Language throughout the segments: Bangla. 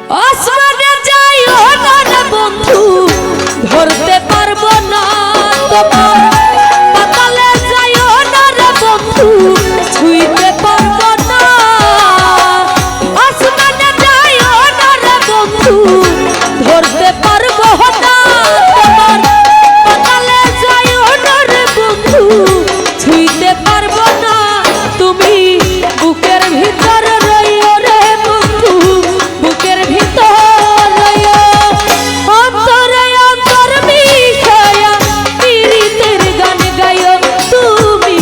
আসমানে যাইও না রে বন্ধু, ধরতে পারবো না তোমার। পাতালে যাইও না রে বন্ধু, ছুঁইতে পারবো না। আসমানে যাইও না রে বন্ধু, ধরতে পারবো না তোমার। পাতালে যাইও না রে বন্ধু, ছুঁইতে পারবো না। তুমি বুকের ভিতর রইও রে বন্ধু, বুকের ভিতর রইও। অন্তরে অন্তর মিশায়া পীড়িতের গান গাইও। তুমি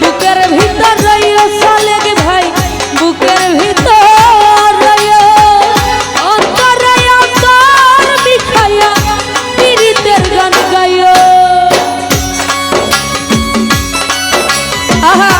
বুকের ভিতর রইও সালেক ভাই, বুকের ভিতর রইও। অন্তরে অন্তর মিশায়া পীড়িতের গান গাইও। আহা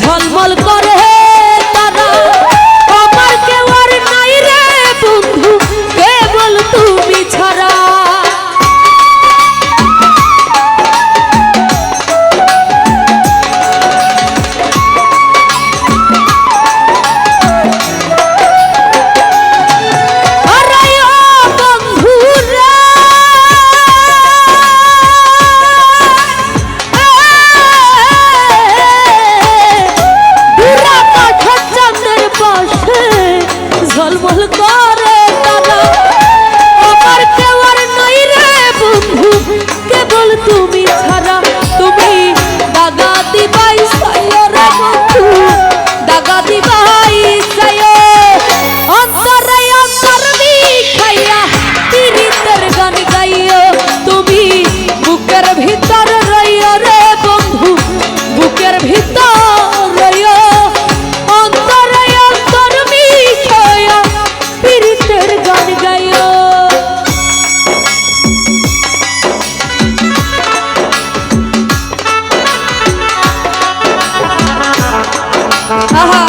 ঝলমল করে তারা, আমার কেউ আর নাই রে বন্ধু, কেবল তুমি ছাড়া। ঝলমল করে তারা, আমার কেউ আর নাই রে বন্ধু, কেবল তুমি ছাড়া। তুমি দাগা দিবাই সাইও রে বন্ধু, দাগা দিবাই সাইও। অন্তরে অন্তর মিশাইয়া পীড়িতের গান গাইও। তুমি বুকের ভিতর রইও রে বন্ধু, বুকের ভিতর রইও। অন্তরে অন্তর মিশাইয়া পীড়িতের গান গাইও। আহা